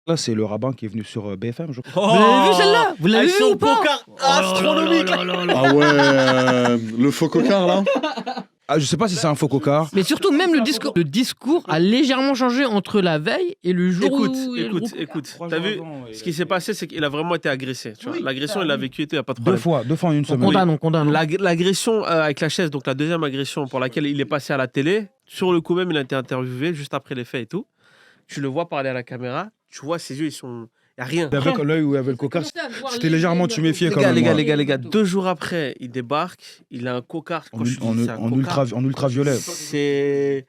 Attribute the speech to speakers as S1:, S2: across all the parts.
S1: Là, c'est le rabbin qui est venu sur BFM, je crois.
S2: Vous l'avez vu celle-là? Vous l'avez
S3: Avec
S2: vu
S3: son
S2: ou pas?
S3: cocard astronomique.
S4: Ah ouais, le faux cocard là.
S1: Ah, je sais pas si c'est un faux cocard.
S2: Mais surtout, même le discours a légèrement changé entre la veille et le jour
S3: Écoute,
S2: où...
S3: écoute. T'as vu? Ce qui s'est passé, c'est qu'il a vraiment été agressé. Tu vois. L'agression, il l'a vécu et tout, il n'y a pas de
S1: Deux
S3: problème.
S1: fois en une
S2: On
S1: semaine.
S2: condamne.
S3: L'agression avec la chaise, donc la deuxième agression pour laquelle il est passé à la télé, sur le coup même, il a été interviewé juste après les faits et tout. Tu le vois parler à la caméra, tu vois ses yeux, ils sont. Il n'y a rien.
S1: Avec l'œil où il y avait le cocard, c'était légèrement tuméfié quand même.
S3: Les gars, 2 jours après, il débarque, il a un cocard. Quand je te dis, c'est un cocard,
S1: En ultraviolet.
S3: c'est.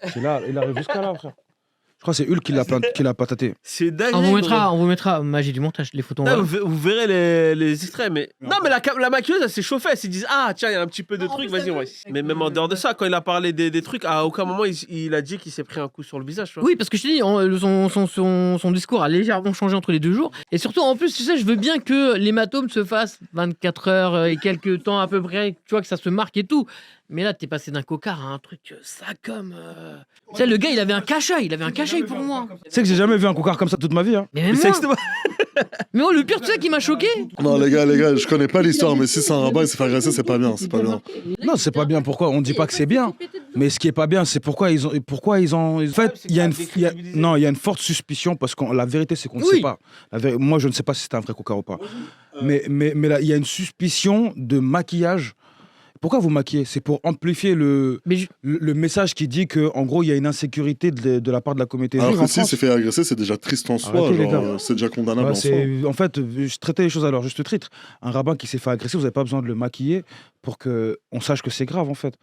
S1: C'est là, il arrive jusqu'à là, frère. Je crois que c'est Hulk qui l'a pataté.
S3: C'est dingue.
S2: On vous mettra, magie du montage, les photos.
S3: Vous verrez les extraits, mais. Non, mais la maquilleuse, elle s'est chauffée. Elle s'est dit, ah, tiens, il y a un petit peu de trucs, vas-y, ouais. Mais même en dehors de ça, quand il a parlé des trucs, à aucun moment, il a dit qu'il s'est pris un coup sur le visage. Tu vois.
S2: Oui, parce que je te dis, son discours a légèrement changé entre les 2 jours. Et surtout, en plus, tu sais, je veux bien que l'hématome se fasse 24 heures et quelques temps à peu près, tu vois, que ça se marque et tout. Mais là, t'es passé d'un cocard à un truc ça comme... Tu sais, le gars, il avait un cache-œil pour moi.
S1: Tu sais que j'ai jamais vu un cocard comme ça toute ma vie. Hein.
S2: Mais même moi. Mais oh, le pire, tu sais qui m'a choqué?
S4: Non les gars, je connais pas l'histoire, mais si c'est un rabbin il s'est fait agresser, c'est pas bien, c'est pas bien.
S1: Non, c'est pas bien. Pourquoi? On dit pas que c'est bien. Mais ce qui est pas bien, c'est pourquoi ils ont. En fait, il y a une forte suspicion parce que la vérité, c'est qu'on ne sait pas. Moi, je ne sais pas si c'était un vrai cocard ou pas. Mais là, il y a une suspicion de maquillage. Pourquoi vous maquillez? C'est pour amplifier le message qui dit qu'en gros, il y a une insécurité de la part de la communauté juive.
S4: Alors que si s'est fait agresser, c'est déjà triste en soi. C'est déjà condamnable en soi.
S1: En fait, je traitais les choses à leur juste titre. Un rabbin qui s'est fait agresser, vous n'avez pas besoin de le maquiller pour qu'on sache que c'est grave, en fait.